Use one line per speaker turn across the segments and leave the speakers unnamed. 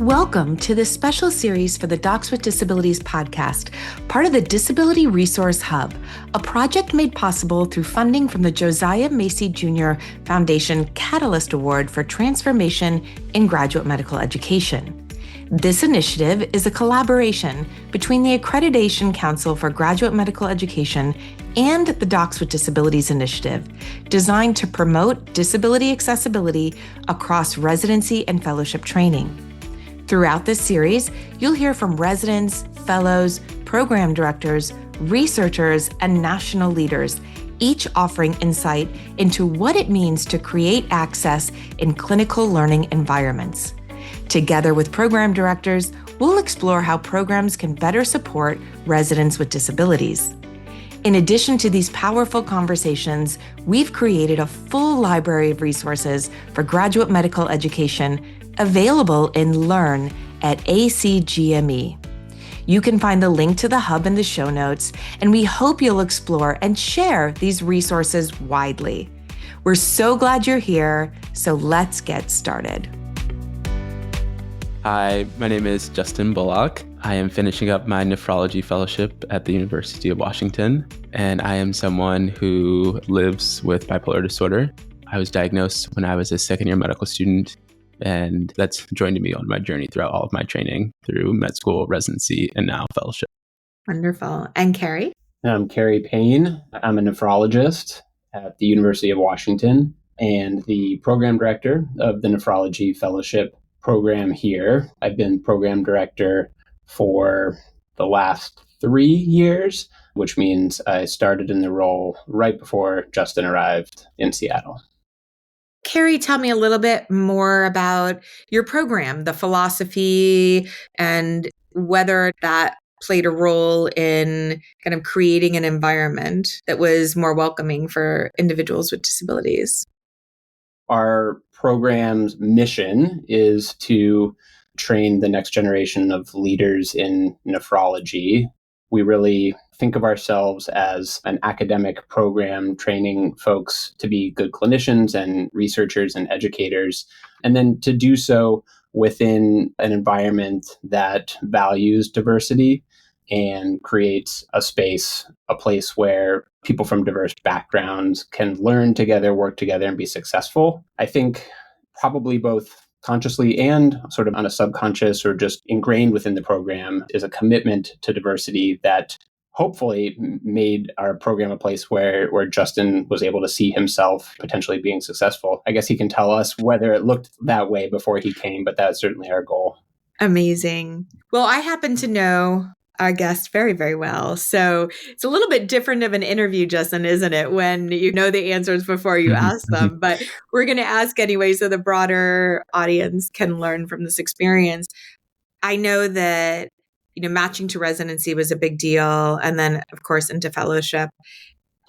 Welcome to this special series for the Docs with Disabilities podcast, part of the Disability Resource Hub, a project made possible through funding from the Josiah Macy Jr. Foundation Catalyst Award for Transformation in Graduate Medical Education. This initiative is a collaboration between the Accreditation Council for Graduate Medical Education and the Docs with Disabilities Initiative, designed to promote disability accessibility across residency and fellowship training. Throughout this series, you'll hear from residents, fellows, program directors, researchers, and national leaders, each offering insight into what it means to create access in clinical learning environments. Together with program directors, we'll explore how programs can better support residents with disabilities. In addition to these powerful conversations, we've created a full library of resources for graduate medical education available in Learn at ACGME. You can find the link to the hub in the show notes, and we hope you'll explore and share these resources widely. We're so glad you're here, so let's get started.
Hi, my name is Justin Bullock. I am finishing up my Nephrology Fellowship at the University of Washington, and I am someone who lives with bipolar disorder. I was diagnosed when I was a second-year medical student, and that's joined me on my journey throughout all of my training through med school, residency, and now fellowship.
Wonderful. And Cary?
I'm Cary Payne. I'm a nephrologist at the University of Washington and the program director of the Nephrology Fellowship program here. I've been program director for the last 3 years, which means I started in the role right before Justin arrived in Seattle.
Cary, tell me a little bit more about your program, the philosophy, and whether that played a role in kind of creating an environment that was more welcoming for individuals with disabilities.
Our program's mission is to train the next generation of leaders in nephrology. We really think of ourselves as an academic program training folks to be good clinicians and researchers and educators, and then to do so within an environment that values diversity and creates a space, a place where people from diverse backgrounds can learn together, work together, and be successful. I think probably both consciously and sort of on a subconscious or just ingrained within the program is a commitment to diversity that hopefully made our program a place where Justin was able to see himself potentially being successful. I guess he can tell us whether it looked that way before he came, but that's certainly our goal.
Amazing. Well, I happen to know our guest very, very well. So it's a little bit different of an interview, Justin, isn't it? When you know the answers before you ask them, but we're going to ask anyway, so the broader audience can learn from this experience. I know that, matching to residency was a big deal. And then of course, into fellowship,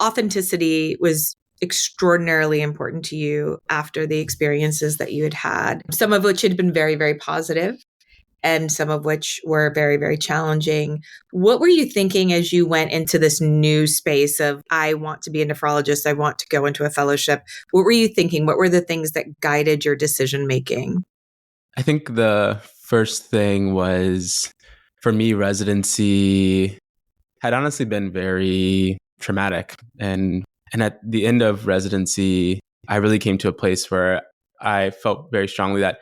authenticity was extraordinarily important to you after the experiences that you had, some of which had been very, very positive, and some of which were very, very challenging. What were you thinking as you went into this new space of, I want to be a nephrologist, I want to go into a fellowship? What were you thinking? What were the things that guided your decision-making?
I think the first thing was, for me, residency had honestly been very traumatic. And at the end of residency, I really came to a place where I felt very strongly that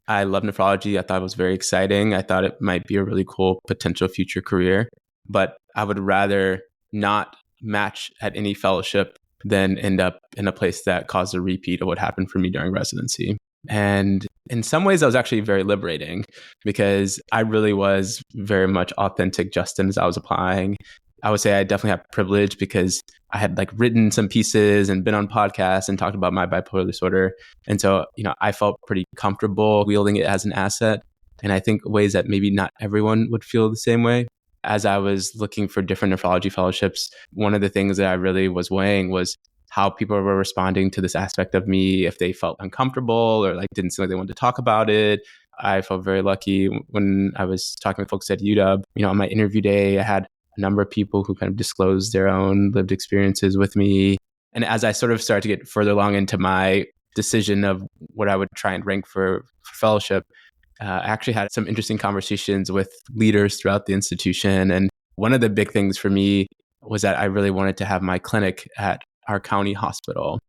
I love nephrology. I thought it was very exciting. I thought it might be a really cool potential future career, but I would rather not match at any fellowship than end up in a place that caused a repeat of what happened for me during residency. And in some ways, that was actually very liberating because I really was very much authentic Justin as I was applying. I would say I definitely have privilege because I had written some pieces and been on podcasts and talked about my bipolar disorder. And so, I felt pretty comfortable wielding it as an asset. And I think ways that maybe not everyone would feel the same way. As I was looking for different nephrology fellowships, one of the things that I really was weighing was how people were responding to this aspect of me, if they felt uncomfortable or didn't seem like they wanted to talk about it. I felt very lucky when I was talking with folks at UW. On my interview day, I had a number of people who kind of disclosed their own lived experiences with me. And as I sort of started to get further along into my decision of what I would try and rank for fellowship, I actually had some interesting conversations with leaders throughout the institution. And one of the big things for me was that I really wanted to have my clinic at our county hospital.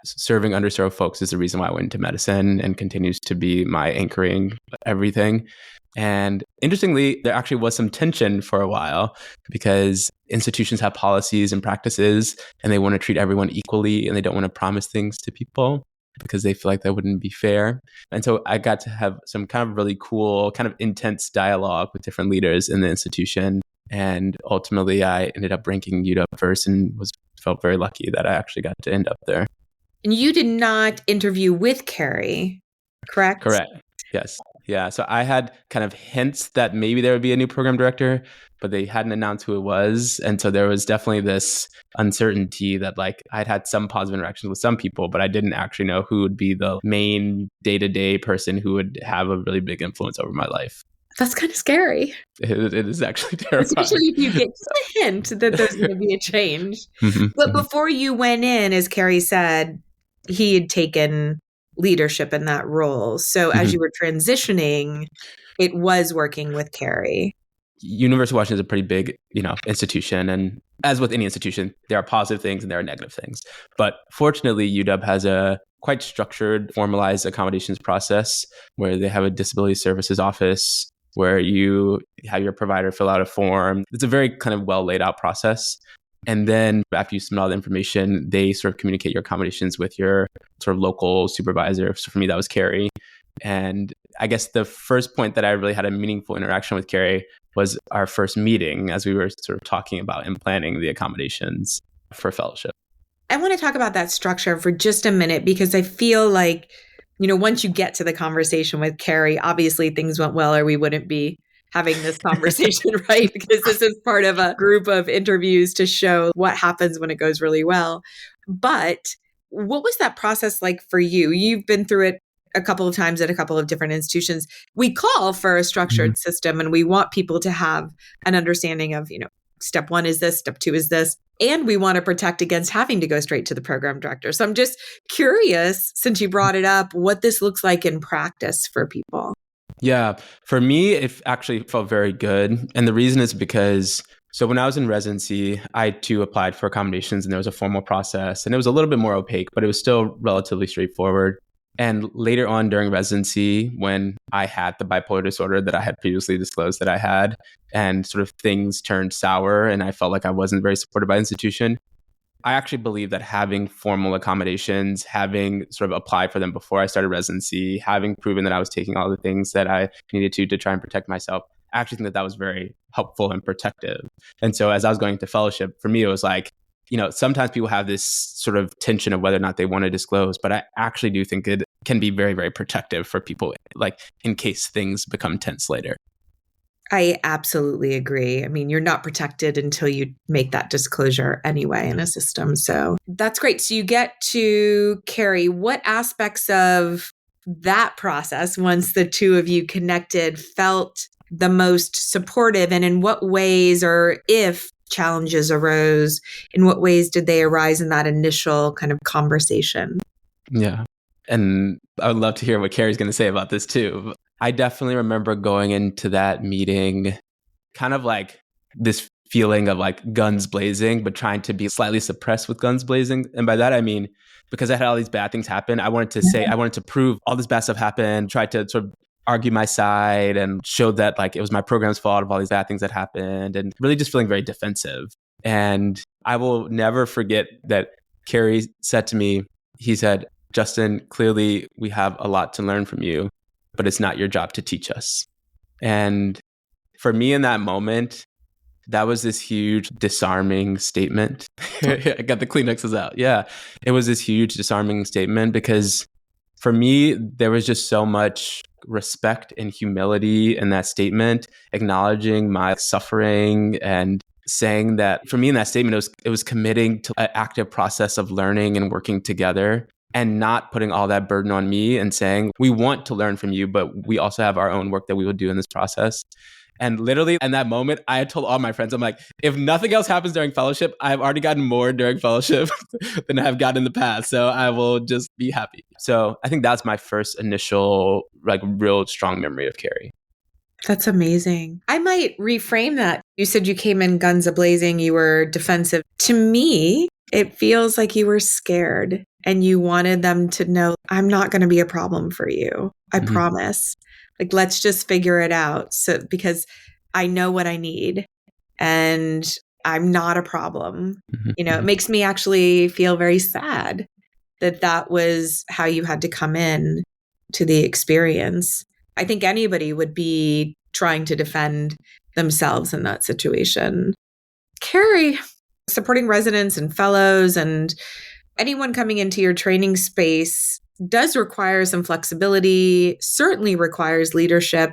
Serving underserved folks is the reason why I went into medicine and continues to be my anchoring everything. And interestingly, there actually was some tension for a while because institutions have policies and practices and they want to treat everyone equally and they don't want to promise things to people because they feel like that wouldn't be fair. And so I got to have some kind of really cool, kind of intense dialogue with different leaders in the institution. And ultimately, I ended up ranking UW first and felt very lucky that I actually got to end up there.
And you did not interview with Cary, correct?
Correct. Yes. Yeah. So I had kind of hints that maybe there would be a new program director, but they hadn't announced who it was. And so there was definitely this uncertainty that like I'd had some positive interactions with some people, but I didn't actually know who would be the main day-to-day person who would have a really big influence over my life.
That's kind of scary.
It is actually terrifying.
Especially if you get a hint that there's going to be a change. But before you went in, as Cary said, he had taken leadership in that role. So as you were transitioning, it was working with Cary.
University of Washington is a pretty big, institution. And as with any institution, there are positive things and there are negative things. But fortunately, UW has a quite structured, formalized accommodations process where they have a disability services office where you have your provider fill out a form. It's a very kind of well laid out process. And then after you submit all the information, they sort of communicate your accommodations with your sort of local supervisor. So for me, that was Cary. And I guess the first point that I really had a meaningful interaction with Cary was our first meeting as we were sort of talking about and planning the accommodations for fellowship.
I want to talk about that structure for just a minute because I feel like, once you get to the conversation with Cary, obviously things went well or we wouldn't be having this conversation, right? Because this is part of a group of interviews to show what happens when it goes really well. But what was that process like for you? You've been through it a couple of times at a couple of different institutions. We call for a structured system and we want people to have an understanding of, step one is this, step two is this. And we want to protect against having to go straight to the program director. So I'm just curious, since you brought it up, what this looks like in practice for people.
Yeah, for me, it actually felt very good. And the reason is because, so when I was in residency, I too applied for accommodations and there was a formal process and it was a little bit more opaque, but it was still relatively straightforward. And later on during residency, when I had the bipolar disorder that I had previously disclosed that I had, and sort of things turned sour and I felt like I wasn't very supported by the institution, I actually believe that having formal accommodations, having sort of applied for them before I started residency, having proven that I was taking all the things that I needed to try and protect myself, I actually think that was very helpful and protective. And so as I was going to fellowship, for me, it was like, sometimes people have this sort of tension of whether or not they want to disclose, but I actually do think it can be very, very protective for people, like in case things become tense later.
I absolutely agree. I mean, you're not protected until you make that disclosure anyway in a system. So that's great. So you get to Cary. What aspects of that process, once the two of you connected, felt the most supportive? And in what ways, or if challenges arose, in what ways did they arise in that initial kind of conversation?
Yeah. And I would love to hear what Cary's going to say about this too. I definitely remember going into that meeting kind of like this feeling of like guns blazing, but trying to be slightly suppressed with guns blazing. And by that, I mean, because I had all these bad things happen, I wanted to prove all this bad stuff happened, try to sort of argue my side and show that like it was my program's fault of all these bad things that happened, and really just feeling very defensive. And I will never forget that Cary said to me, he said, "Justin, clearly we have a lot to learn from you, but it's not your job to teach us." And for me in that moment, that was this huge disarming statement. I got the Kleenexes out. Yeah, it was this huge disarming statement because for me, there was just so much respect and humility in that statement, acknowledging my suffering and saying that for me in that statement, it was committing to an active process of learning and working together, and not putting all that burden on me and saying, we want to learn from you, but we also have our own work that we will do in this process. And literally in that moment, I told all my friends, I'm like, if nothing else happens during fellowship, I've already gotten more during fellowship than I've gotten in the past. So I will just be happy. So I think that's my first initial, like, real strong memory of Cary.
That's amazing. I might reframe that. You said you came in guns a-blazing, you were defensive. To me, it feels like you were scared and you wanted them to know, I'm not going to be a problem for you. I promise. Like, let's just figure it out. So, because I know what I need and I'm not a problem. It makes me actually feel very sad that that was how you had to come in to the experience. I think anybody would be trying to defend themselves in that situation. Cary, supporting residents and fellows and anyone coming into your training space does require some flexibility, certainly requires leadership.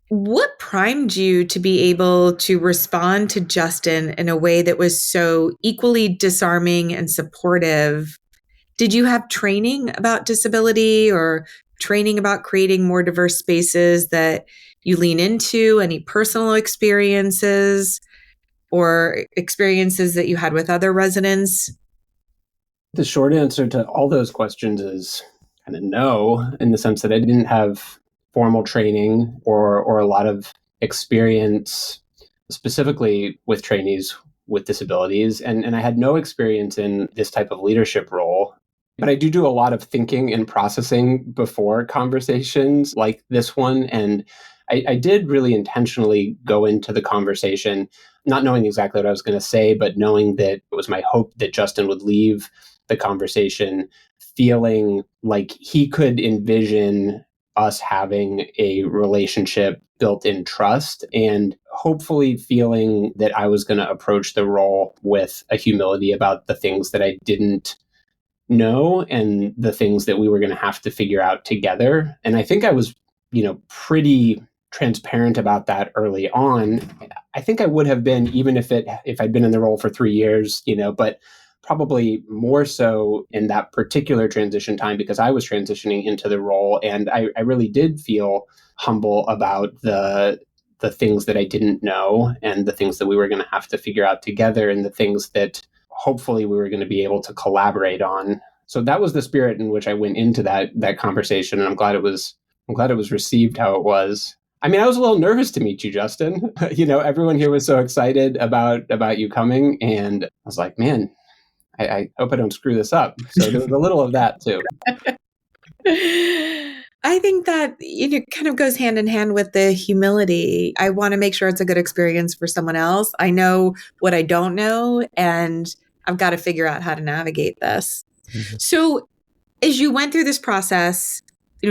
What primed you to be able to respond to Justin in a way that was so equally disarming and supportive? Did you have training about disability or training about creating more diverse spaces that you lean into? Any personal experiences or experiences that you had with other residents?
The short answer to all those questions is kind of no, in the sense that I didn't have formal training or a lot of experience specifically with trainees with disabilities. And I had no experience in this type of leadership role. But I do a lot of thinking and processing before conversations like this one. And I did really intentionally go into the conversation, not knowing exactly what I was going to say, but knowing that it was my hope that Justin would leave the conversation feeling like he could envision us having a relationship built in trust, and hopefully feeling that I was going to approach the role with a humility about the things that I didn't know and the things that we were going to have to figure out together. And I think I was, pretty transparent about that early on. I think I would have been, even if I'd been in the role for 3 years, but probably more so in that particular transition time, because I was transitioning into the role. And I really did feel humble about the things that I didn't know and the things that we were going to have to figure out together and the things that hopefully we were going to be able to collaborate on. So that was the spirit in which I went into that conversation. And I'm glad it was received how it was. I mean, I was a little nervous to meet you, Justin. Everyone here was so excited about you coming. And I was like, man, I hope I don't screw this up. So there was a little of that too.
I think that kind of goes hand in hand with the humility. I want to make sure it's a good experience for someone else. I know what I don't know, and I've got to figure out how to navigate this. So as you went through this process,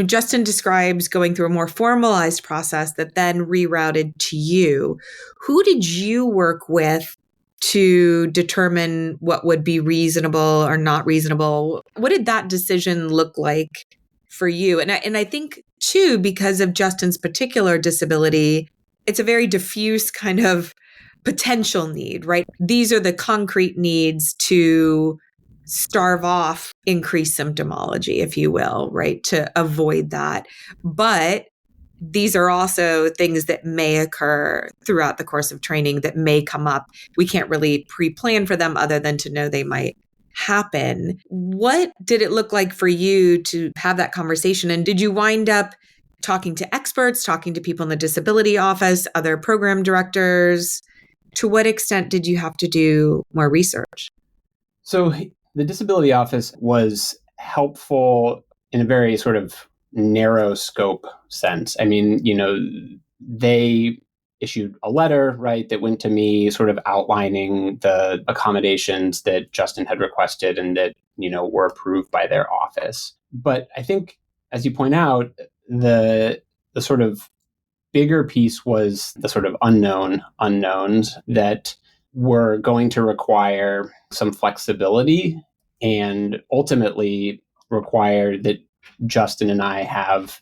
Justin describes going through a more formalized process that then rerouted to you. Who did you work with to determine what would be reasonable or not reasonable? What did that decision look like for you? And I think too, because of Justin's particular disability, it's a very diffuse kind of potential need, right? These are the concrete needs to starve off increased symptomology, if you will, right? To avoid that. But these are also things that may occur throughout the course of training that may come up. We can't really pre-plan for them other than to know they might happen. What did it look like for you to have that conversation? And did you wind up talking to experts, talking to people in the disability office, other program directors? To what extent did you have to do more research?
So the disability office was helpful in a very sort of narrow scope sense. I mean, they issued a letter, right, that went to me sort of outlining the accommodations that Justin had requested and that, were approved by their office. But I think, as you point out, the sort of bigger piece was the sort of unknowns that were going to require some flexibility and ultimately require that Justin and I have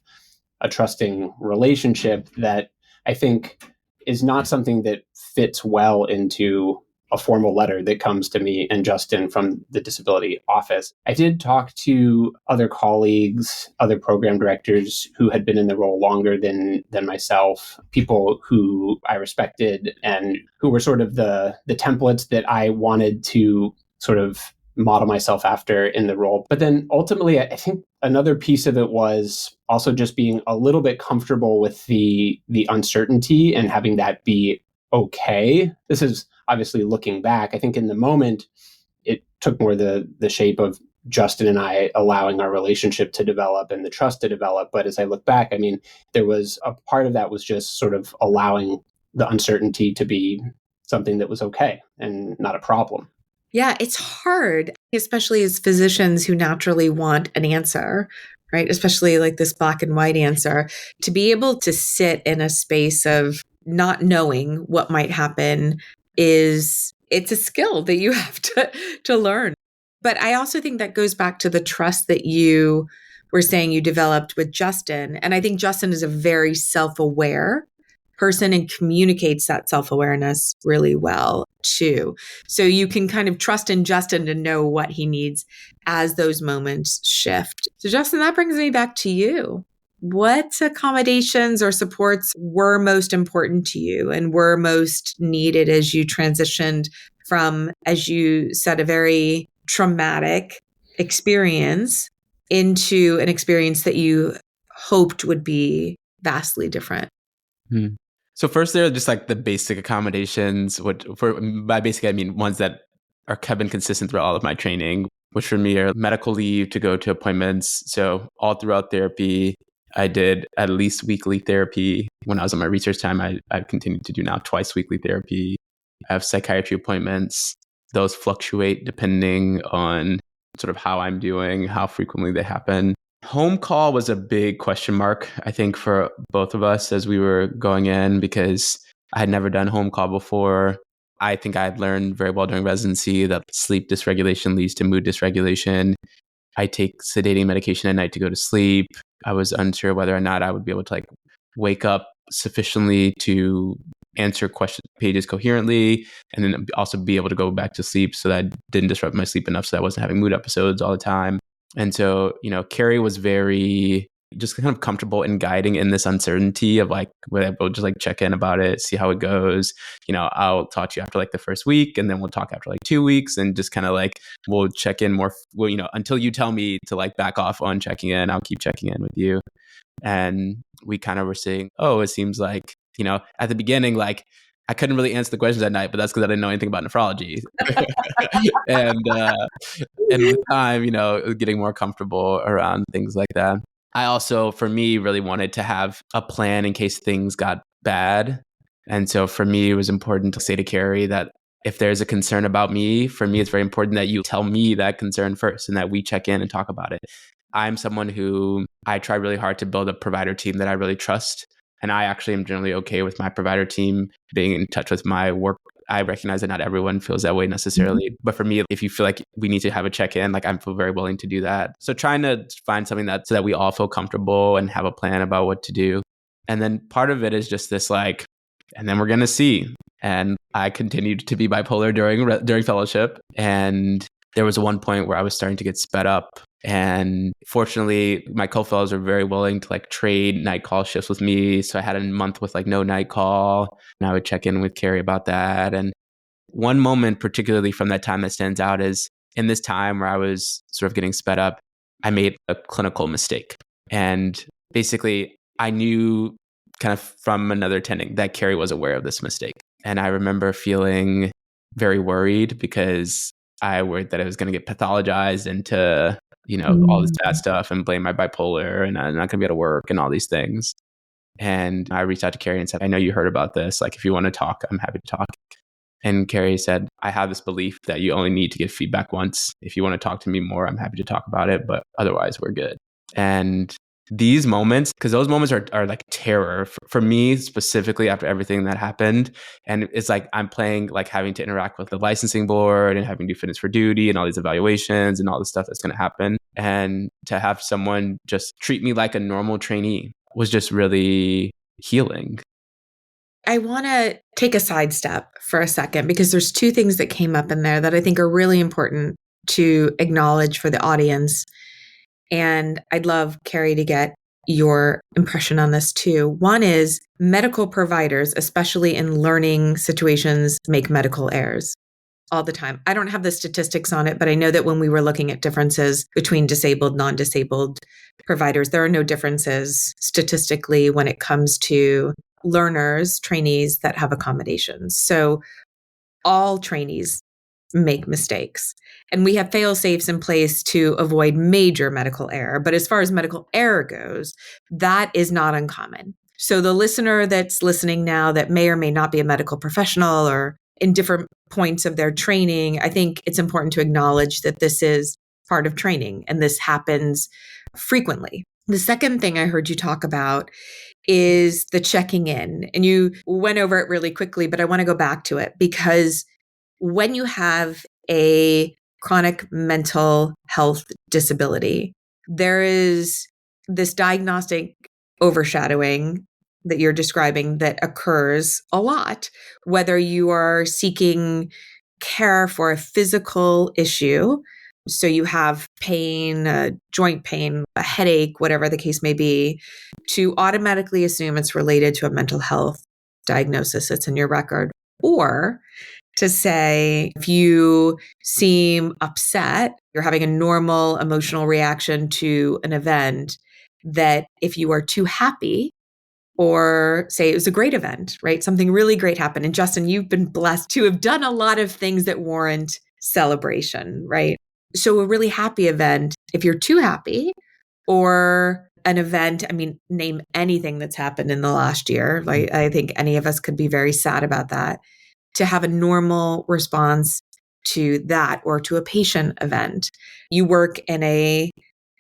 a trusting relationship that I think is not something that fits well into a formal letter that comes to me and Justin from the disability office. I did talk to other colleagues, other program directors who had been in the role longer than myself, people who I respected and who were sort of the templates that I wanted to sort of model myself after in the role. But then ultimately, I think another piece of it was also just being a little bit comfortable with the uncertainty and having that be okay. This is obviously looking back. I think in the moment, it took more the shape of Justin and I allowing our relationship to develop and the trust to develop. But as I look back, I mean, there was a part of that was just sort of allowing the uncertainty to be something that was okay and not a problem.
Yeah, it's hard, especially as physicians who naturally want an answer, right? Especially like this black and white answer, to be able to sit in a space of not knowing what might happen it's a skill that you have to learn. But I also think that goes back to the trust that you were saying you developed with Justin. And I think Justin is a very self-aware person and communicates that self-awareness really well too. So you can kind of trust in Justin to know what he needs as those moments shift. So Justin, that brings me back to you. What accommodations or supports were most important to you and were most needed as you transitioned from, as you said, a very traumatic experience into an experience that you hoped would be vastly different?
So first, there are just like the basic accommodations. By basic, I mean ones that have been consistent throughout all of my training, which for me are medical leave to go to appointments. So all throughout therapy, I did at least weekly therapy. When I was on my research time, I've continued to do now twice weekly therapy. I have psychiatry appointments. Those fluctuate depending on sort of how I'm doing, how frequently they happen. Home call was a big question mark, I think, for both of us as we were going in, because I had never done home call before. I think I had learned very well during residency that sleep dysregulation leads to mood dysregulation. I take sedating medication at night to go to sleep. I was unsure whether or not I would be able to wake up sufficiently to answer question pages coherently, and then also be able to go back to sleep so that I didn't disrupt my sleep enough so that I wasn't having mood episodes all the time. And so, Cary was very just kind of comfortable in guiding in this uncertainty of we'll just check in about it, see how it goes. I'll talk to you after the first week, and then we'll talk after 2 weeks, and just kind of we'll check in more, until you tell me to back off on checking in, I'll keep checking in with you. And we kind of were saying, it seems like, at the beginning, I couldn't really answer the questions at night, but that's because I didn't know anything about nephrology. And with time, getting more comfortable around things like that. I also, for me, really wanted to have a plan in case things got bad. And so for me, it was important to say to Cary that if there's a concern about me, for me, it's very important that you tell me that concern first and that we check in and talk about it. I'm someone who I try really hard to build a provider team that I really trust. And I actually am generally okay with my provider team being in touch with my work. I recognize that not everyone feels that way necessarily. Mm-hmm. But for me, if you feel like we need to have a check-in, I feel very willing to do that. So trying to find something so that we all feel comfortable and have a plan about what to do. And then part of it is just this and then we're going to see. And I continued to be bipolar during fellowship. And there was one point where I was starting to get sped up. And fortunately, my co-fellows were very willing to trade night call shifts with me. So I had a month with no night call, and I would check in with Cary about that. And one moment particularly from that time that stands out is in this time where I was sort of getting sped up, I made a clinical mistake. And basically, I knew kind of from another attending that Cary was aware of this mistake. And I remember feeling very worried because I worried that I was going to get pathologized into all this bad stuff and blame my bipolar and I'm not going to be able to work and all these things. And I reached out to Cary and said, I know you heard about this. If you want to talk, I'm happy to talk. And Cary said, I have this belief that you only need to give feedback once. If you want to talk to me more, I'm happy to talk about it, but otherwise we're good. And these moments, because those moments are terror for me specifically after everything that happened. And it's I'm playing having to interact with the licensing board and having to do fitness for duty and all these evaluations and all the stuff that's going to happen. And to have someone just treat me like a normal trainee was just really healing.
I want to take a sidestep for a second because there's two things that came up in there that I think are really important to acknowledge for the audience. And I'd love, Cary, to get your impression on this too. One is medical providers, especially in learning situations, make medical errors all the time. I don't have the statistics on it, but I know that when we were looking at differences between disabled, non-disabled providers, there are no differences statistically when it comes to learners, trainees that have accommodations. So all trainees make mistakes. And we have fail safes in place to avoid major medical error. But as far as medical error goes, that is not uncommon. So the listener that's listening now that may or may not be a medical professional or in different points of their training, I think it's important to acknowledge that this is part of training and this happens frequently. The second thing I heard you talk about is the checking in. And you went over it really quickly, but I want to go back to it because when you have a chronic mental health disability, there is this diagnostic overshadowing that you're describing that occurs a lot, whether you are seeking care for a physical issue. So you have pain, joint pain, a headache, whatever the case may be, to automatically assume it's related to a mental health diagnosis that's in your record. Or to say, if you seem upset, you're having a normal emotional reaction to an event, that if you are too happy, or say it was a great event, right? Something really great happened. And Justin, you've been blessed to have done a lot of things that warrant celebration, right? So a really happy event, if you're too happy, or an event, I mean, name anything that's happened in the last year. Like, I think any of us could be very sad about that. To have a normal response to that or to a patient event. You work in a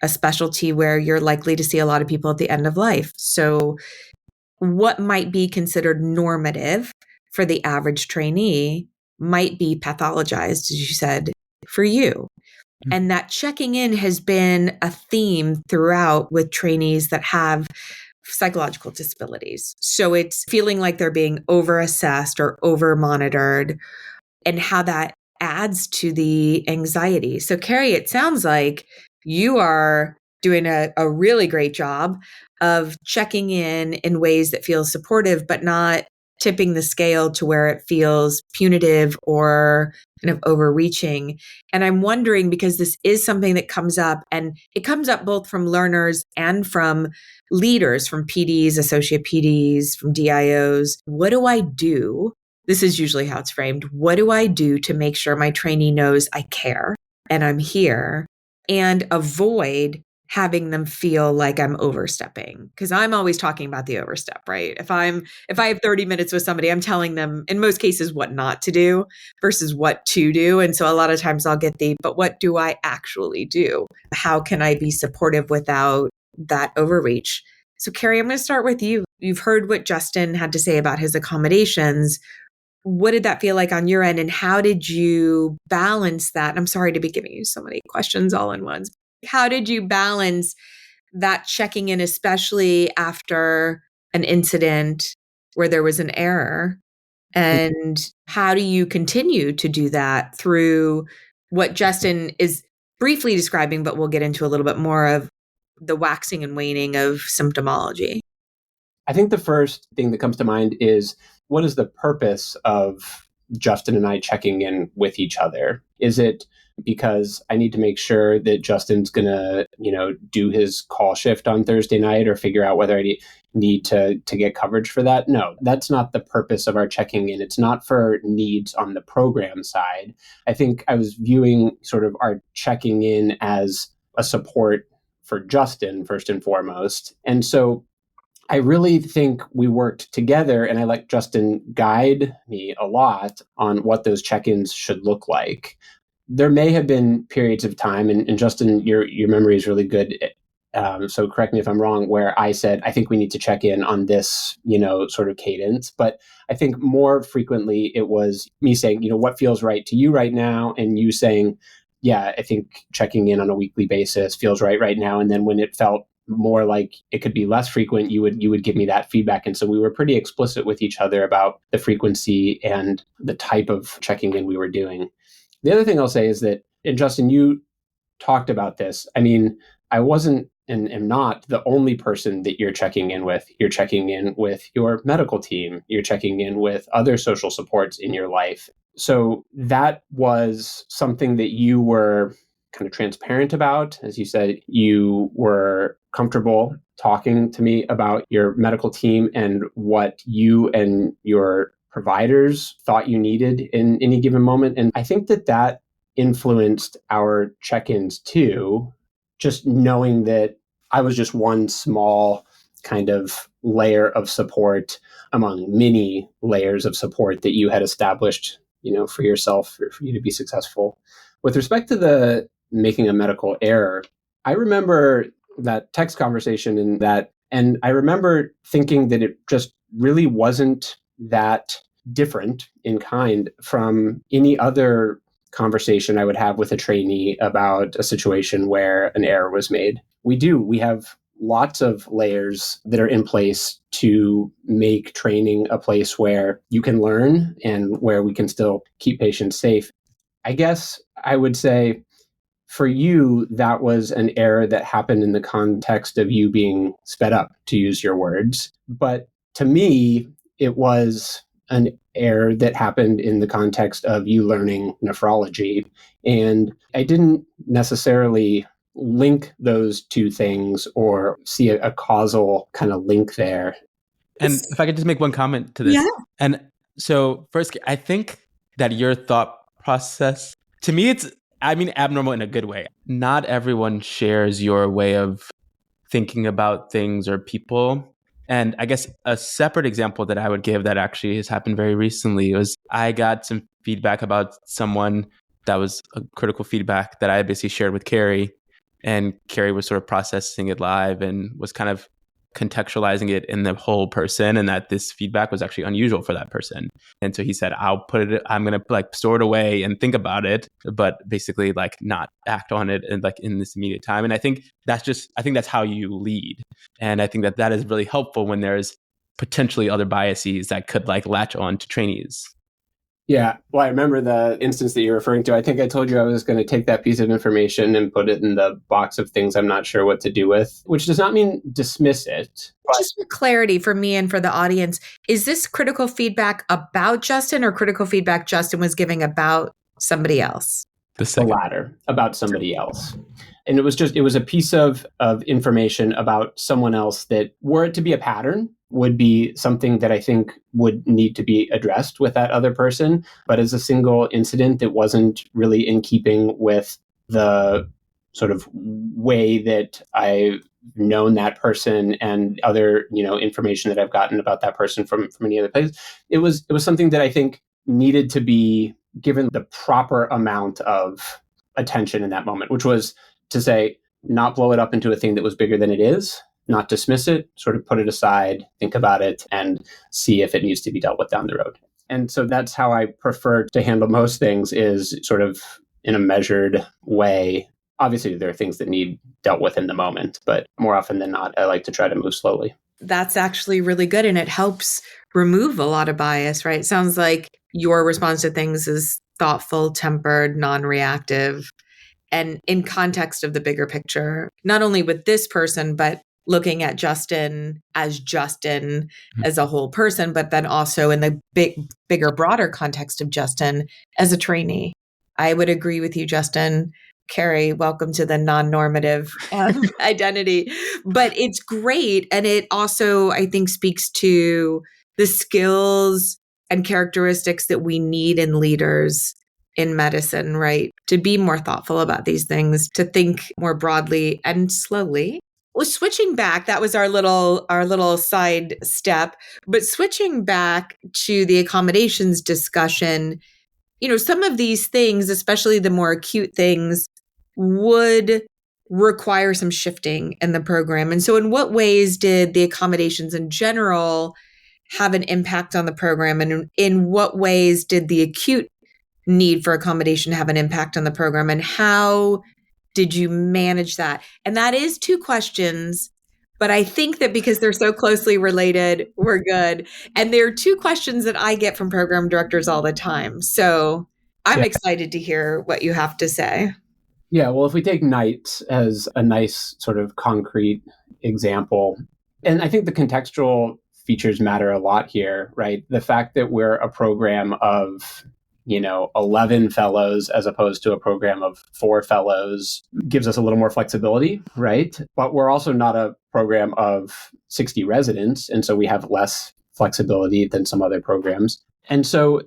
specialty where you're likely to see a lot of people at the end of life. So what might be considered normative for the average trainee might be pathologized, as you said, for you. And that checking in has been a theme throughout with trainees that have psychological disabilities. So it's feeling like they're being over-assessed or over-monitored, and how that adds to the anxiety. So Cary, it sounds like you are doing a really great job of checking in ways that feel supportive, but not tipping the scale to where it feels punitive or kind of overreaching. And I'm wondering, because this is something that comes up, and it comes up both from learners and from leaders, from PDs, associate PDs, from DIOs. What do I do? This is usually how it's framed. What do I do to make sure my trainee knows I care and I'm here, and avoid having them feel like I'm overstepping? Because I'm always talking about the overstep, right? If I have 30 minutes with somebody, I'm telling them in most cases what not to do versus what to do. And so a lot of times I'll get but what do I actually do? How can I be supportive without that overreach? So Cary, I'm going to start with you. You've heard what Justin had to say about his accommodations. What did that feel like on your end? And how did you balance that? And I'm sorry to be giving you so many questions all in once. How did you balance that checking in, especially after an incident where there was an error? And how do you continue to do that through what Justin is briefly describing, but we'll get into a little bit more of the waxing and waning of symptomology?
I think the first thing that comes to mind is, what is the purpose of Justin and I checking in with each other? Is it because I need to make sure that Justin's going to, do his call shift on Thursday night, or figure out whether I need to get coverage for that? No, that's not the purpose of our checking in. It's not for needs on the program side. I think I was viewing sort of our checking in as a support for Justin first and foremost. And so I really think we worked together, and I let Justin guide me a lot on what those check-ins should look like. There may have been periods of time, and Justin, your memory is really good, so correct me if I'm wrong, where I said, I think we need to check in on this, sort of cadence. But I think more frequently it was me saying, what feels right to you right now? And you saying, yeah, I think checking in on a weekly basis feels right now. And then when it felt more like it could be less frequent, you would give me that feedback. And so we were pretty explicit with each other about the frequency and the type of checking in we were doing. The other thing I'll say is that, and Justin, you talked about this. I mean, I wasn't and am not the only person that you're checking in with. You're checking in with your medical team. You're checking in with other social supports in your life. So that was something that you were kind of transparent about. As you said, you were comfortable talking to me about your medical team and what you and your providers thought you needed in any given moment. And I think that influenced our check-ins too, just knowing that I was just one small kind of layer of support among many layers of support that you had established, for yourself, for you to be successful. With respect to the making a medical error, I remember that text conversation and I remember thinking that it just really wasn't that different in kind from any other conversation I would have with a trainee about a situation where an error was made. We have lots of layers that are in place to make training a place where you can learn and where we can still keep patients safe. I guess I would say for you, that was an error that happened in the context of you being sped up, to use your words. But to me, it was an error that happened in the context of you learning nephrology. And I didn't necessarily link those two things or see a causal kind of link there.
And if I could just make one comment to this.
Yeah.
And so first, I think that your thought process, to me, it's abnormal in a good way. Not everyone shares your way of thinking about things or people. And I guess a separate example that I would give that actually has happened very recently was I got some feedback about someone that was a critical feedback that I basically shared with Cary. And Cary was sort of processing it live and was kind of contextualizing it in the whole person, and that this feedback was actually unusual for that person. And so he said, I'm going to store it away and think about it, but basically not act on it in this immediate time. And I think that's how you lead. And I think that is really helpful when there's potentially other biases that could latch on to trainees.
Yeah. Well, I remember the instance that you're referring to. I think I told you I was going to take that piece of information and put it in the box of things I'm not sure what to do with, which does not mean dismiss it.
Just for clarity for me and for the audience, is this critical feedback about Justin or critical feedback Justin was giving about somebody else?
The latter, about somebody else. And it was a piece of information about someone else that, were it to be a pattern, would be something that I think would need to be addressed with that other person. But as a single incident that wasn't really in keeping with the sort of way that I've known that person and other, information that I've gotten about that person from any other place, it was something that I think needed to be given the proper amount of attention in that moment, which was to say, not blow it up into a thing that was bigger than it is, not dismiss it, sort of put it aside, think about it, and see if it needs to be dealt with down the road. And so that's how I prefer to handle most things, is sort of in a measured way. Obviously, there are things that need dealt with in the moment, but more often than not, I like to try to move slowly.
That's actually really good. And it helps remove a lot of bias, right? It sounds like your response to things is thoughtful, tempered, non-reactive, and in context of the bigger picture, not only with this person, but looking at Justin as a whole person, but then also in the bigger, broader context of Justin as a trainee. I would agree with you, Justin. Cary, welcome to the non-normative identity. But it's great. And it also, I think, speaks to the skills and characteristics that we need in leaders in medicine, right? To be more thoughtful about these things, to think more broadly and slowly. Well, switching back, that was our little side step, but switching back to the accommodations discussion, some of these things, especially the more acute things, would require some shifting in the program. And so in what ways did the accommodations in general have an impact on the program? And in what ways did the acute need for accommodation have an impact on the program? And how did you manage that? And that is two questions But I think that because they're so closely related, we're good. And there are two questions that I get from program directors all the time. So I'm excited to hear what you have to say.
Yeah, well, if we take nights as a nice sort of concrete example, and I think the contextual features matter a lot here, right? The fact that we're a program of 11 fellows as opposed to a program of 4 fellows gives us a little more flexibility, right? But we're also not a program of 60 residents, and so we have less flexibility than some other programs. And so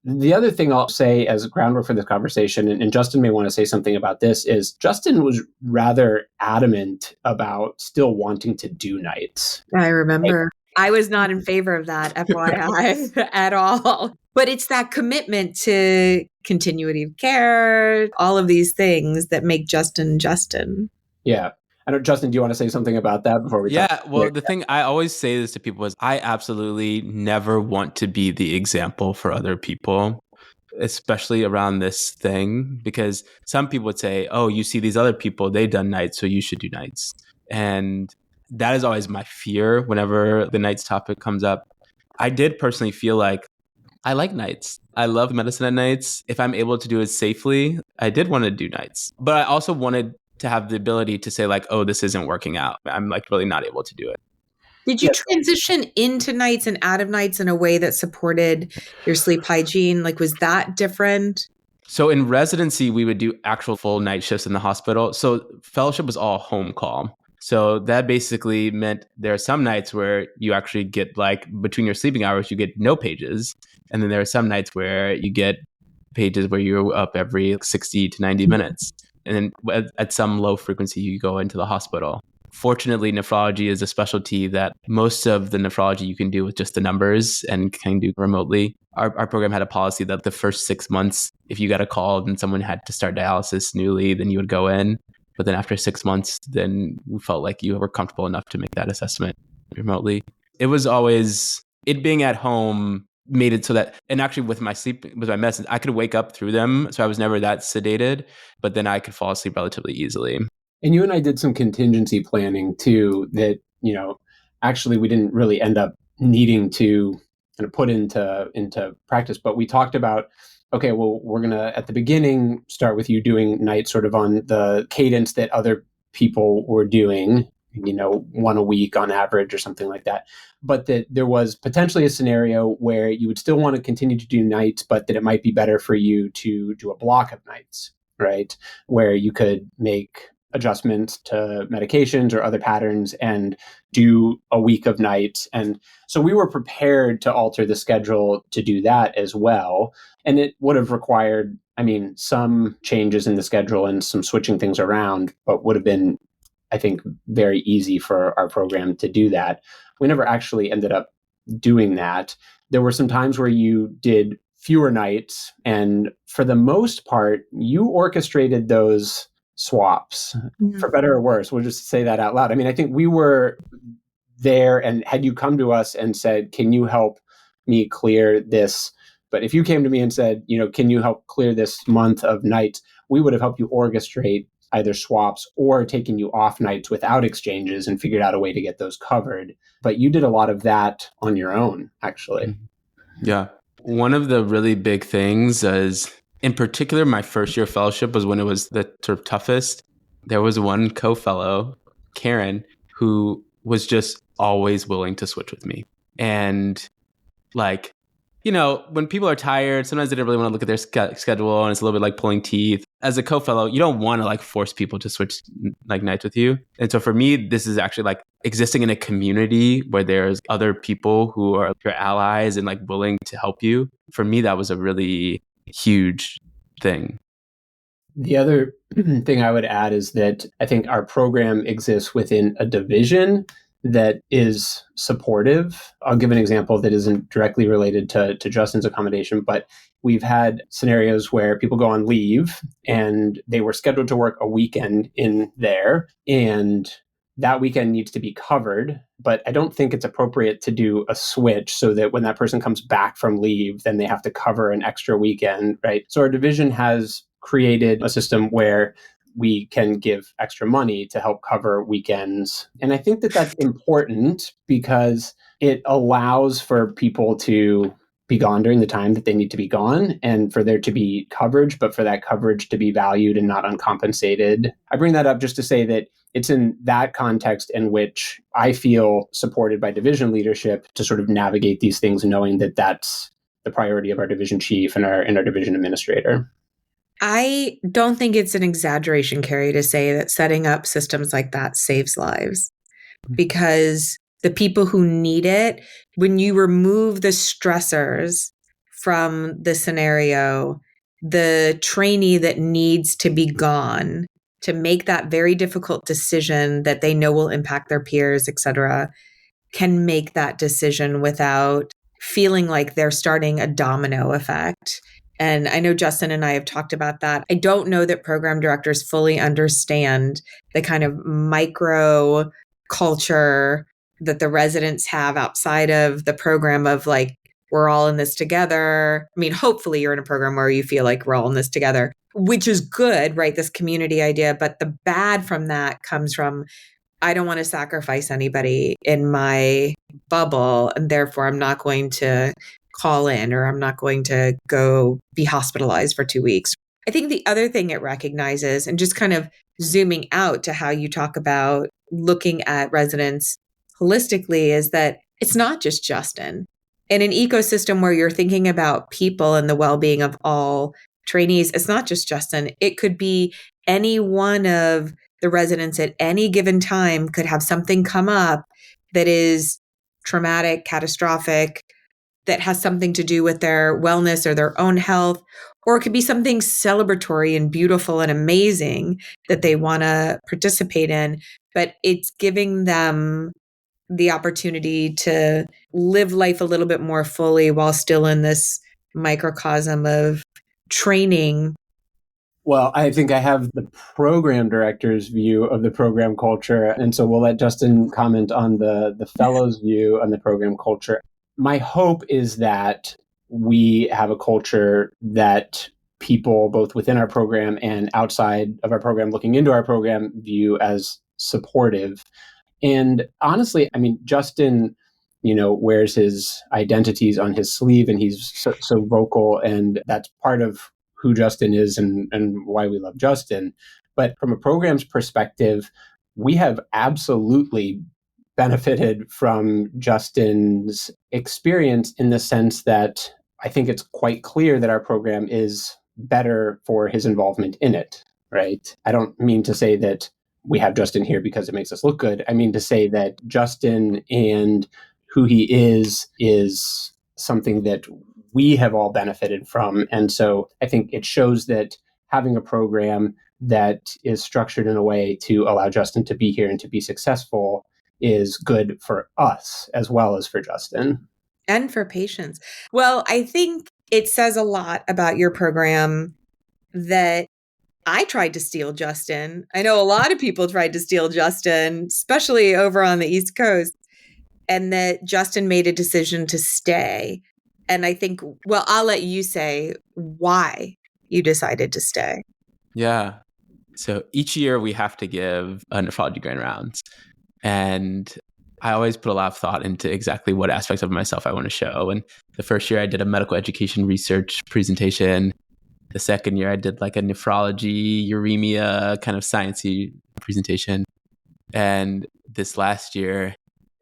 the other thing I'll say as groundwork for this conversation, and Justin may want to say something about this, is Justin was rather adamant about still wanting to do nights.
I remember. I was not in favor of that, FYI, at all. But it's that commitment to continuity of care, all of these things that make Justin.
Yeah. I know, Justin, do you want to say something about that before we talk?
Yeah, well, the thing I always say this to people is I absolutely never want to be the example for other people, especially around this thing, because some people would say, oh, you see these other people, they've done nights, so you should do nights. And that is always my fear whenever the nights topic comes up. I did personally feel like I like nights. I love medicine at nights. If I'm able to do it safely, I did want to do nights. But I also wanted to have the ability to say like, oh, this isn't working out. I'm like really not able to do it.
Did you transition into nights and out of nights in a way that supported your sleep hygiene? Like, was that different?
So in residency, we would do actual full night shifts in the hospital. So fellowship was all home call. So that basically meant there are some nights where you actually get like between your sleeping hours, you get no pages. And then there are some nights where you get pages where you're up every 60 to 90 minutes. And then at some low frequency, you go into the hospital. Fortunately, nephrology is a specialty that most of the nephrology you can do with just the numbers and can do remotely. Our program had a policy that the first 6 months, if you got a call and someone had to start dialysis newly, then you would go in. But then after 6 months, then we felt like you were comfortable enough to make that assessment remotely. It was always, it being at home made it so that, and actually with my sleep, with my medicines, I could wake up through them. So I was never that sedated, but then I could fall asleep relatively easily.
And you and I did some contingency planning too that, actually we didn't really end up needing to kind of put into practice, but we talked about, okay, well, we're going to, at the beginning, start with you doing nights sort of on the cadence that other people were doing, 1 a week on average or something like that. But that there was potentially a scenario where you would still want to continue to do nights, but that it might be better for you to do a block of nights, right? Where you could make adjustments to medications or other patterns and do a week of nights. And so we were prepared to alter the schedule to do that as well. And it would have required, some changes in the schedule and some switching things around, but would have been, I think, very easy for our program to do that. We never actually ended up doing that. There were some times where you did fewer nights, and for the most part, you orchestrated those swaps, for better or worse. We'll just say that out loud. I think we were there, and had you come to us and said, can you help me clear this? But if you came to me and said, can you help clear this month of nights, we would have helped you orchestrate either swaps or taken you off nights without exchanges and figured out a way to get those covered. But you did a lot of that on your own, actually.
Yeah. One of the really big things is, in particular, my first year fellowship was when it was the sort of toughest. There was one co-fellow, Karen, who was just always willing to switch with me. And like, when people are tired, sometimes they don't really want to look at their schedule, and it's a little bit like pulling teeth. As a co-fellow, you don't want to like force people to switch like nights with you. And so for me, this is actually like existing in a community where there's other people who are your allies and like willing to help you. For me, that was a really huge thing.
The other thing I would add is that I think our program exists within a division that is supportive. I'll give an example that isn't directly related to Justin's accommodation, but we've had scenarios where people go on leave and they were scheduled to work a weekend in there, and that weekend needs to be covered. But I don't think it's appropriate to do a switch so that when that person comes back from leave, then they have to cover an extra weekend, right? So our division has created a system where we can give extra money to help cover weekends. And I think that that's important because it allows for people to be gone during the time that they need to be gone and for there to be coverage, but for that coverage to be valued and not uncompensated. I bring that up just to say that it's in that context in which I feel supported by division leadership to sort of navigate these things, knowing that that's the priority of our division chief and our division administrator.
I don't think it's an exaggeration, Cary, to say that setting up systems like that saves lives, because the people who need it, when you remove the stressors from the scenario, the trainee that needs to be gone to make that very difficult decision that they know will impact their peers, et cetera, can make that decision without feeling like they're starting a domino effect. And I know Justin and I have talked about that. I don't know that program directors fully understand the kind of micro culture that the residents have outside of the program of like, we're all in this together. I mean, hopefully you're in a program where you feel like we're all in this together, which is good, right? This community idea. But the bad from that comes from, I don't want to sacrifice anybody in my bubble, and therefore I'm not going to call in, or I'm not going to go be hospitalized for 2 weeks. I think the other thing it recognizes, and just kind of zooming out to how you talk about looking at residents holistically, is that it's not just Justin. In an ecosystem where you're thinking about people and the well-being of all trainees, it's not just Justin. It could be any one of the residents at any given time could have something come up that is traumatic, catastrophic, that has something to do with their wellness or their own health, or it could be something celebratory and beautiful and amazing that they want to participate in. But it's giving them the opportunity to live life a little bit more fully while still in this microcosm of training.
Well, I think I have the program director's view of the program culture. And so we'll let Justin comment on the fellows' view on the program culture. My hope is that we have a culture that people both within our program and outside of our program looking into our program view as supportive. And honestly, I mean, Justin, wears his identities on his sleeve, and he's so vocal, and that's part of who Justin is and why we love Justin. But from a program's perspective, we have absolutely benefited from Justin's experience in the sense that I think it's quite clear that our program is better for his involvement in it, right? I don't mean to say that we have Justin here because it makes us look good. I mean to say that Justin and who he is something that we have all benefited from. And so I think it shows that having a program that is structured in a way to allow Justin to be here and to be successful is good for us as well as for Justin.
And for patients. Well, I think it says a lot about your program that I tried to steal Justin. I know a lot of people tried to steal Justin, especially over on the East Coast, and that Justin made a decision to stay. And I think, well, I'll let you say why you decided to stay.
Yeah. So each year we have to give a nephrology grand rounds. And I always put a lot of thought into exactly what aspects of myself I want to show. And the first year I did a medical education research presentation. The second year I did like a nephrology, uremia kind of sciencey presentation. And this last year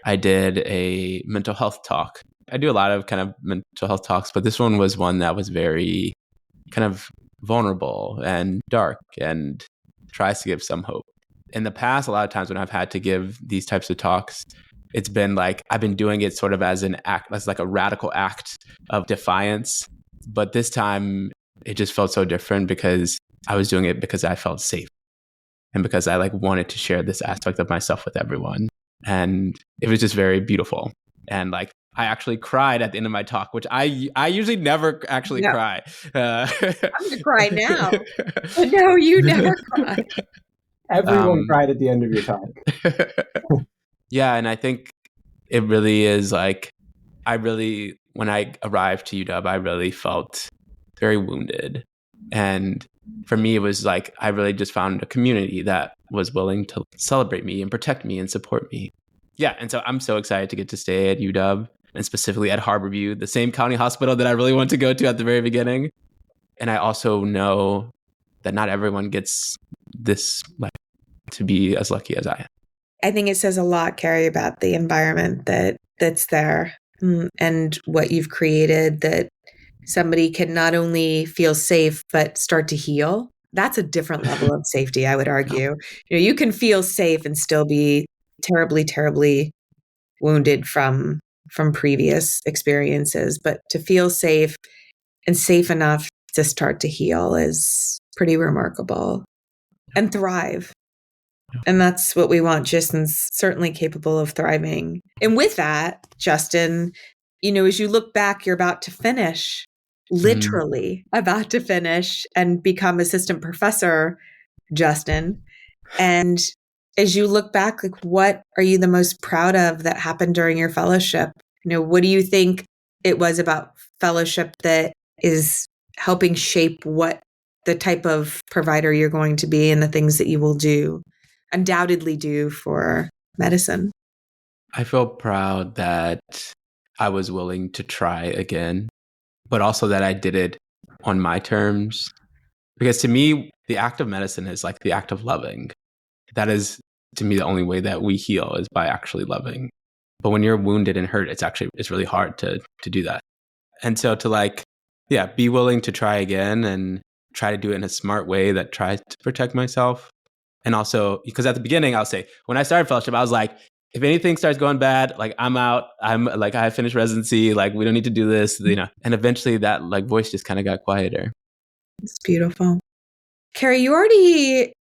I did a mental health talk. I do a lot of kind of mental health talks, but this one was one that was very kind of vulnerable and dark and tries to give some hope. In the past, a lot of times when I've had to give these types of talks, it's been like I've been doing it sort of as an act, as like a radical act of defiance. But this time it just felt so different because I was doing it because I felt safe and because I like wanted to share this aspect of myself with everyone. And it was just very beautiful. And like I actually cried at the end of my talk, which I usually never actually cry.
I'm going to cry now. But no, you never cry.
Everyone cried at the end of your talk.
Yeah, and I think it really is like, when I arrived to UW, I really felt very wounded. And for me, it was like I really just found a community that was willing to celebrate me and protect me and support me. Yeah. And so I'm so excited to get to stay at UW and specifically at Harborview, the same county hospital that I really wanted to go to at the very beginning. And I also know that not everyone gets this, like, to be as lucky as I am.
I think it says a lot, Cary, about the environment that's there and what you've created, that somebody can not only feel safe, but start to heal. That's a different level of safety, I would argue. You can feel safe and still be terribly, terribly wounded from previous experiences. But to feel safe and safe enough to start to heal is pretty remarkable and thrive. And that's what we want. Justin's certainly capable of thriving. And with that, Justin, as you look back, you're about to finish, literally about to finish and become assistant professor, Justin. And as you look back, like, what are you the most proud of that happened during your fellowship? What do you think it was about fellowship that is helping shape what the type of provider you're going to be and the things that you will undoubtedly do for medicine?
I feel proud that I was willing to try again, but also that I did it on my terms. Because to me, the act of medicine is like the act of loving. That is, to me, the only way that we heal is by actually loving. But when you're wounded and hurt, it's really hard to do that. And so to be willing to try again and try to do it in a smart way that tries to protect myself. And also, because at the beginning, I'll say, when I started fellowship, I was like, if anything starts going bad, like, I'm out. I'm like, I finished residency. Like, we don't need to do this, And eventually that voice just kind of got quieter.
It's beautiful. Cary, you already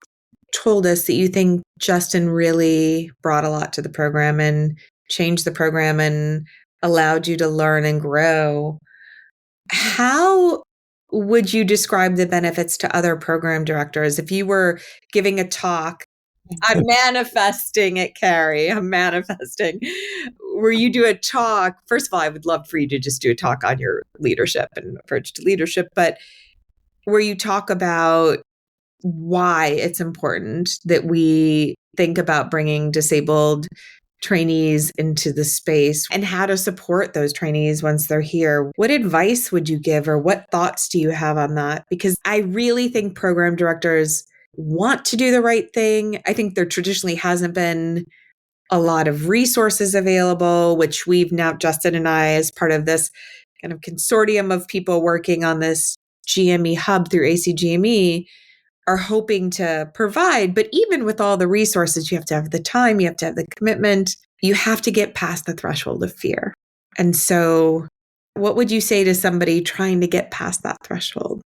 told us that you think Justin really brought a lot to the program and changed the program and allowed you to learn and grow. How would you describe the benefits to other program directors if you were giving a talk? I'm manifesting it, Cary. I'm manifesting. Where you do a talk, first of all, I would love for you to just do a talk on your leadership and approach to leadership, but where you talk about why it's important that we think about bringing disabled trainees into the space and how to support those trainees once they're here. What advice would you give, or what thoughts do you have on that? Because I really think program directors want to do the right thing. I think there traditionally hasn't been a lot of resources available, which we've now, Justin and I, as part of this kind of consortium of people working on this GME hub through ACGME, are hoping to provide. But even with all the resources, you have to have the time, you have to have the commitment, you have to get past the threshold of fear. And so what would you say to somebody trying to get past that threshold?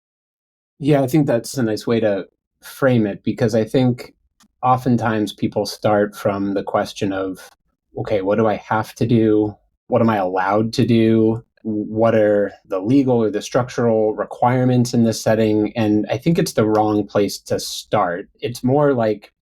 Yeah, I think that's a nice way to frame it, because I think oftentimes people start from the question of, okay, what do I have to do? What am I allowed to do? What are the legal or the structural requirements in this setting? And I think it's the wrong place to start. It's more like,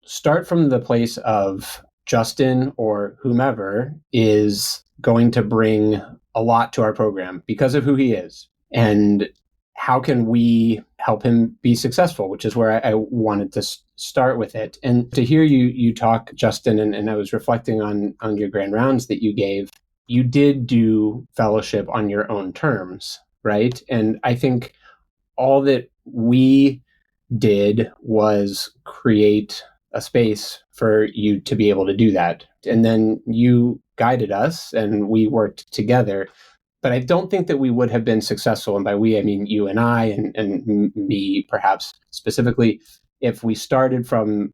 start from the place of Justin or whomever is going to bring a lot to our program because of who he is. And how can we help him be successful, which is where I wanted to start with it. And to hear you talk, Justin, and I was reflecting on your grand rounds that you gave, you did do fellowship on your own terms, right? And I think all that we did was create a space for you to be able to do that. And then you guided us and we worked together. But I don't think that we would have been successful, and by we, I mean you and I and me perhaps specifically, if we started from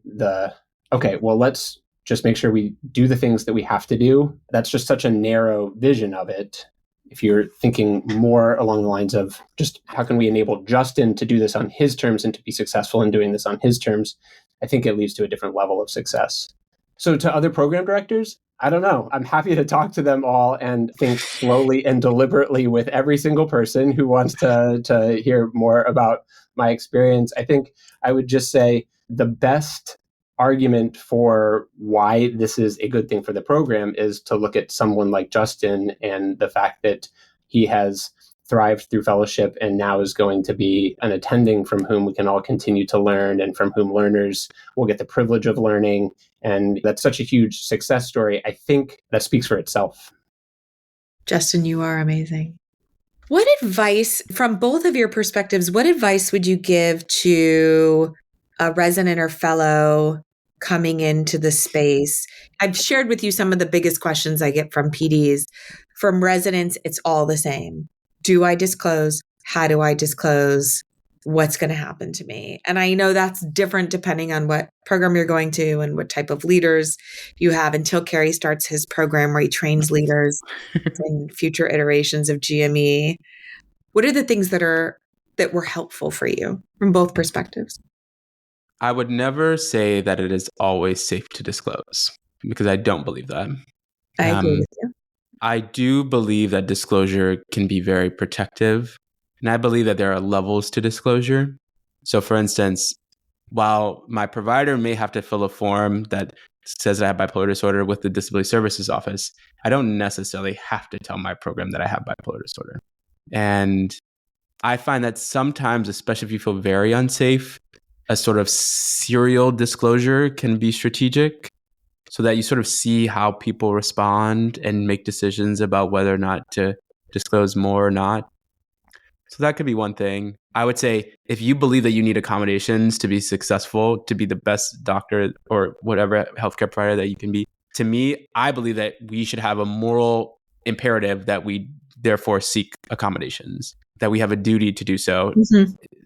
okay, well, let's just make sure we do the things that we have to do. That's just such a narrow vision of it. If you're thinking more along the lines of just how can we enable Justin to do this on his terms and to be successful in doing this on his terms, I think it leads to a different level of success. So to other program directors, I don't know. I'm happy to talk to them all and think slowly and deliberately with every single person who wants to hear more about my experience. I think I would just say the best argument for why this is a good thing for the program is to look at someone like Justin and the fact that he has thrived through fellowship and now is going to be an attending from whom we can all continue to learn and from whom learners will get the privilege of learning. And that's such a huge success story. I think that speaks for itself.
Justin, you are amazing. What advice, from both of your perspectives, what advice would you give to a resident or fellow coming into the space? I've shared with you some of the biggest questions I get from PDs. From residents, it's all the same. Do I disclose? How do I disclose? What's going to happen to me? And I know that's different depending on what program you're going to and what type of leaders you have, until Cary starts his program where he trains leaders in future iterations of GME. What are the things that were helpful for you from both perspectives?
I would never say that it is always safe to disclose, because I don't believe that.
I agree with you.
I do believe that disclosure can be very protective. And I believe that there are levels to disclosure. So for instance, while my provider may have to fill a form that says that I have bipolar disorder with the Disability Services Office, I don't necessarily have to tell my program that I have bipolar disorder. And I find that sometimes, especially if you feel very unsafe, a sort of serial disclosure can be strategic, so that you sort of see how people respond and make decisions about whether or not to disclose more or not. So that could be one thing. I would say if you believe that you need accommodations to be successful, to be the best doctor or whatever healthcare provider that you can be, to me, I believe that we should have a moral imperative that we therefore seek accommodations, that we have a duty to do so,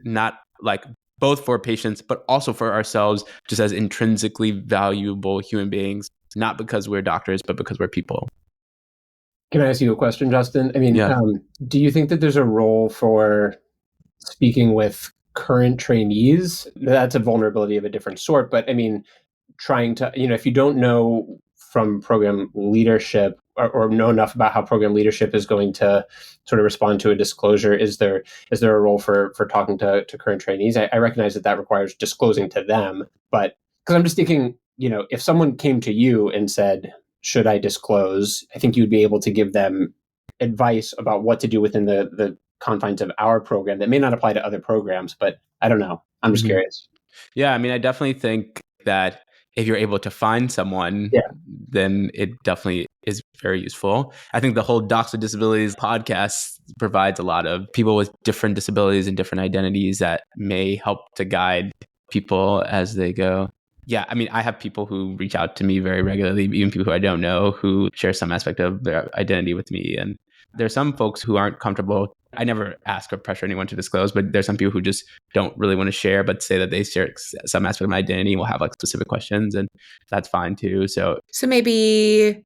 not like both for patients, but also for ourselves, just as intrinsically valuable human beings, not because we're doctors, but because we're people.
Can I ask you a question, Justin? I mean, do you think that there's a role for speaking with current trainees? That's a vulnerability of a different sort, but I mean, trying to, if you don't know from program leadership or know enough about how program leadership is going to sort of respond to a disclosure, is there a role for talking to current trainees? I recognize that requires disclosing to them, but because I'm just thinking, if someone came to you and said, should I disclose? I think you'd be able to give them advice about what to do within the confines of our program that may not apply to other programs, but I don't know. I'm just curious.
Yeah, I mean, I definitely think that if you're able to find someone, then it definitely is very useful. I think the whole Docs with Disabilities podcast provides a lot of people with different disabilities and different identities that may help to guide people as they go. Yeah, I mean, I have people who reach out to me very regularly, even people who I don't know, who share some aspect of their identity with me. And there's some folks who aren't comfortable. I never ask or pressure anyone to disclose, but there's some people who just don't really want to share, but say that they share some aspect of my identity and will have like specific questions, and that's fine too. So
maybe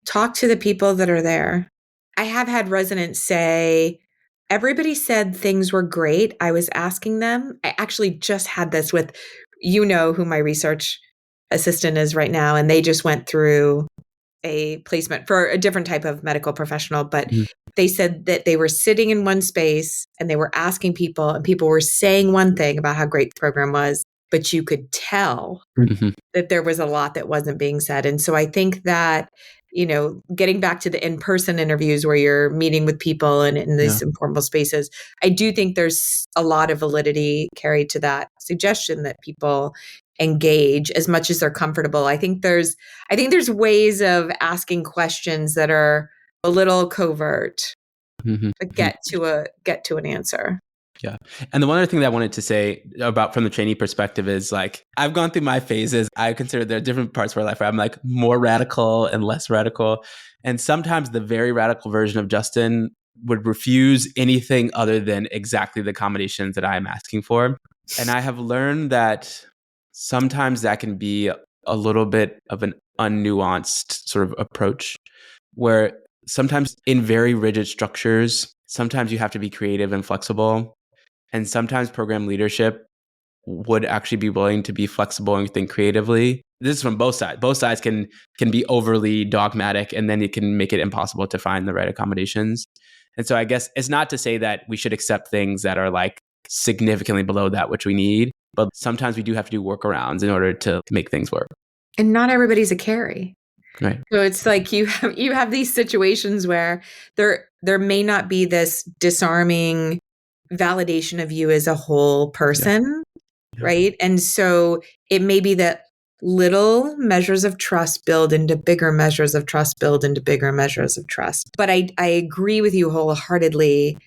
talk to the people that are there. I have had residents say, everybody said things were great. I was asking them. I actually just had this with, who my research assistant is right now, and they just went through a placement for a different type of medical professional, but they said that they were sitting in one space and they were asking people, and people were saying one thing about how great the program was, but you could tell that there was a lot that wasn't being said. And so I think that, getting back to the in-person interviews where you're meeting with people and in these informal spaces, I do think there's a lot of validity carried to that suggestion that people engage as much as they're comfortable. I think there's ways of asking questions that are a little covert, but get to an answer.
Yeah. And the one other thing that I wanted to say about from the trainee perspective is like, I've gone through my phases. I consider there are different parts of my life where I'm like more radical and less radical. And sometimes the very radical version of Justin would refuse anything other than exactly the accommodations that I'm asking for. And I have learned that sometimes that can be a little bit of an unnuanced sort of approach, where sometimes in very rigid structures, sometimes you have to be creative and flexible. And sometimes program leadership would actually be willing to be flexible and think creatively. This is from both sides. Both sides can be overly dogmatic, and then it can make it impossible to find the right accommodations. And so I guess it's not to say that we should accept things that are like significantly below that which we need, but sometimes we do have to do workarounds in order to make things work.
And not everybody's a Cary.
Right.
So it's like you have these situations where there may not be this disarming validation of you as a whole person, right? And so it may be that little measures of trust build into bigger measures of trust, build into bigger measures of trust. But I agree with you wholeheartedly,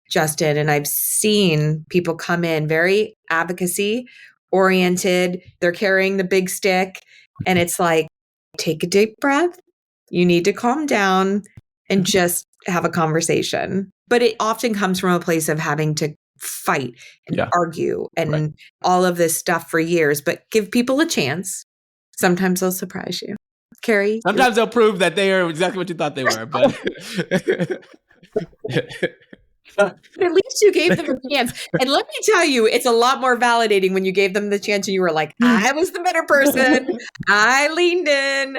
Justin. And I've seen people come in very advocacy oriented. They're carrying the big stick. And it's like, take a deep breath. You need to calm down and just have a conversation. But it often comes from a place of having to fight and argue and all of this stuff for years, but give people a chance. Sometimes they'll surprise you. Cary?
Sometimes they'll prove that they are exactly what you thought they were, but
at least you gave them a chance. And let me tell you, it's a lot more validating when you gave them the chance and you were like, I was the better person. I leaned in.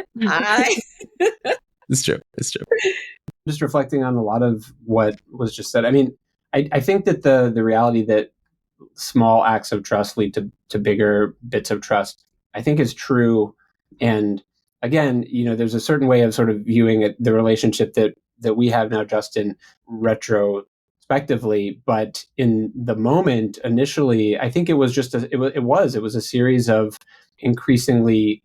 It's true. It's true.
Just reflecting on a lot of what was just said. I mean, I think that the reality that small acts of trust lead to bigger bits of trust, I think is true. And again, there's a certain way of sort of viewing it, the relationship that we have now, Justin, retrospectively. But in the moment, initially, I think it was just it was a series of increasingly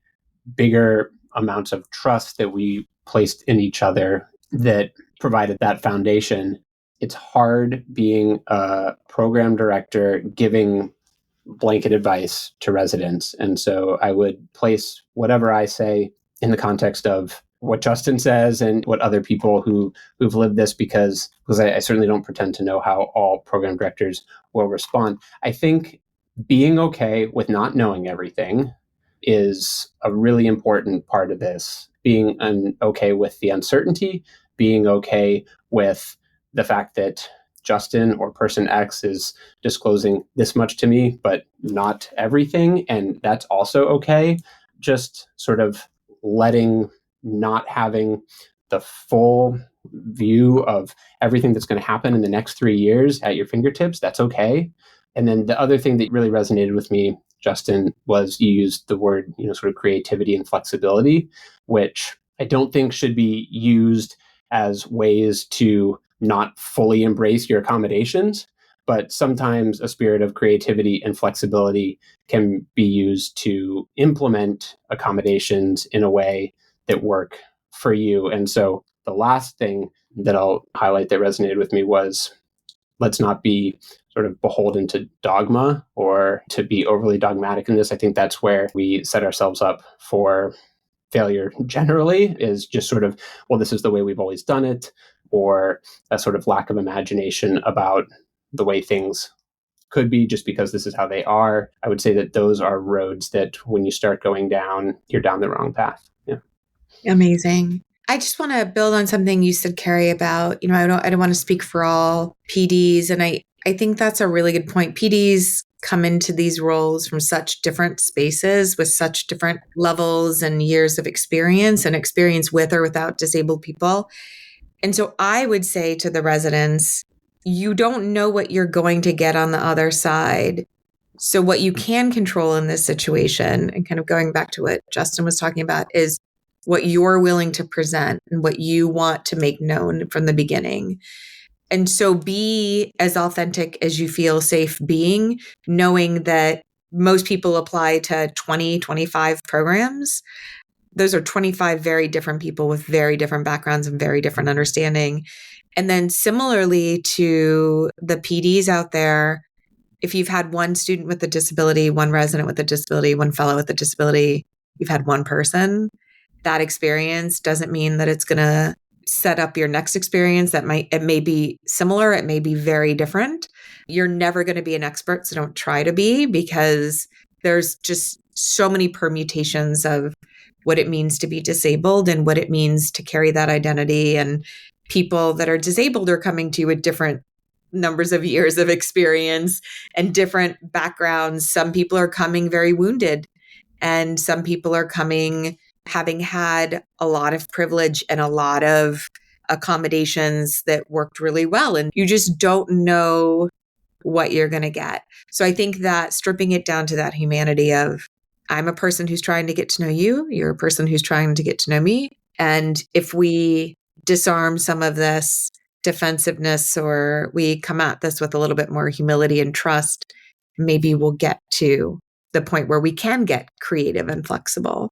bigger amounts of trust that we placed in each other that provided that foundation. It's hard being a program director giving blanket advice to residents. And so I would place whatever I say in the context of what Justin says and what other people who've lived this, because I certainly don't pretend to know how all program directors will respond. I think being okay with not knowing everything is a really important part of this. Being okay with the uncertainty, being okay with the fact that Justin or person X is disclosing this much to me, but not everything. And that's also okay. Just sort of not having the full view of everything that's going to happen in the next 3 years at your fingertips. That's okay. And then the other thing that really resonated with me, Justin, was you used the word, sort of creativity and flexibility, which I don't think should be used as ways to not fully embrace your accommodations, but sometimes a spirit of creativity and flexibility can be used to implement accommodations in a way that work for you. And so the last thing that I'll highlight that resonated with me was, let's not be sort of beholden to dogma or to be overly dogmatic in this. I think that's where we set ourselves up for failure generally, is just sort of, well, this is the way we've always done it, or a sort of lack of imagination about the way things could be just because this is how they are. I would say that those are roads that when you start going down, you're down the wrong path. Yeah.
Amazing. I just want to build on something you said, Cary, about, I don't want to speak for all PDs. And I think that's a really good point. PDs come into these roles from such different spaces with such different levels and years of experience and experience with or without disabled people. And so I would say to the residents, you don't know what you're going to get on the other side. So what you can control in this situation, and kind of going back to what Justin was talking about, is what you're willing to present and what you want to make known from the beginning. And so be as authentic as you feel safe being, knowing that most people apply to 20, 25 programs. Those are 25 very different people with very different backgrounds and very different understanding. And then similarly to the PDs out there, if you've had one student with a disability, one resident with a disability, one fellow with a disability, you've had one person, that experience doesn't mean that it's going to set up your next experience. It may be similar. It may be very different. You're never going to be an expert. So don't try to be, because there's just so many permutations of what it means to be disabled and what it means to carry that identity. And people that are disabled are coming to you with different numbers of years of experience and different backgrounds. Some people are coming very wounded, and some people are coming having had a lot of privilege and a lot of accommodations that worked really well. And you just don't know what you're going to get. So I think that stripping it down to that humanity of, I'm a person who's trying to get to know you, you're a person who's trying to get to know me. And if we disarm some of this
defensiveness, or we come at this with a little bit more humility and trust, maybe we'll get to the point where we can get creative and flexible.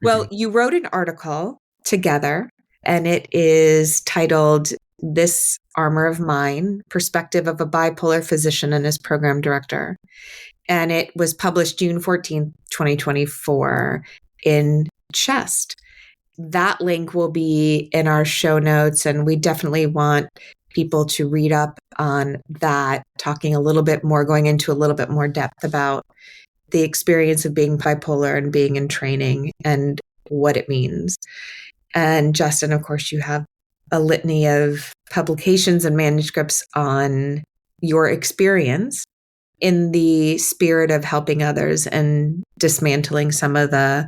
Well, you wrote an article together, and it is titled "This Armor of Mine: Perspective of a Bipolar Physician and His Program Director." And it was published June 14th, 2024 in Chest. That link will be in our show notes, and we definitely want people to read up on that, talking a little bit more, going into a little bit more depth about the experience of being bipolar and being in training and what it means. And Justin, of course, you have a litany of publications and manuscripts on your experience in the spirit of helping others and dismantling some of the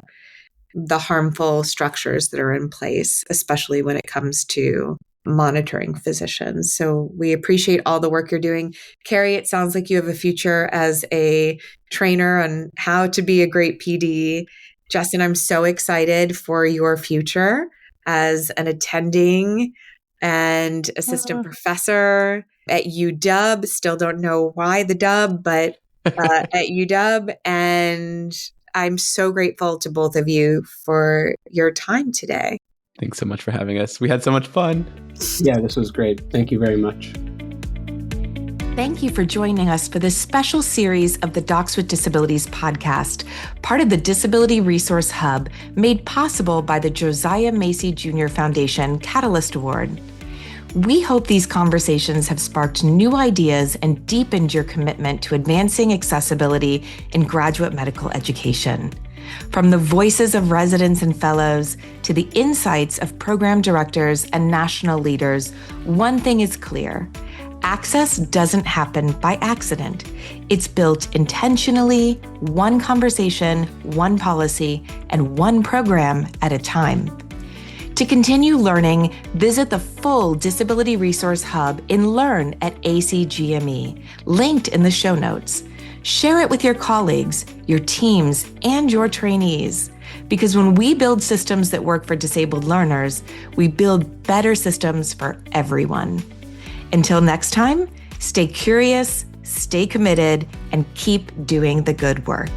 harmful structures that are in place, especially when it comes to monitoring physicians. So we appreciate all the work you're doing. Cary, it sounds like you have a future as a trainer on how to be a great PD. Justin, I'm so excited for your future as an attending and assistant professor at UW. Still don't know why the dub, but at UW. And I'm so grateful to both of you for your time today.
Thanks so much for having us. We had so much fun.
Yeah, this was great. Thank you very much.
Thank you for joining us for this special series of the Docs with Disabilities podcast, part of the Disability Resource Hub, made possible by the Josiah Macy Jr. Foundation Catalyst Award. We hope these conversations have sparked new ideas and deepened your commitment to advancing accessibility in graduate medical education. From the voices of residents and fellows to the insights of program directors and national leaders, one thing is clear: access doesn't happen by accident. It's built intentionally, one conversation, one policy, and one program at a time. To continue learning, visit the full Disability Resource Hub in Learn at ACGME, linked in the show notes. Share it with your colleagues, your teams, and your trainees. Because when we build systems that work for disabled learners, we build better systems for everyone. Until next time, stay curious, stay committed, and keep doing the good work.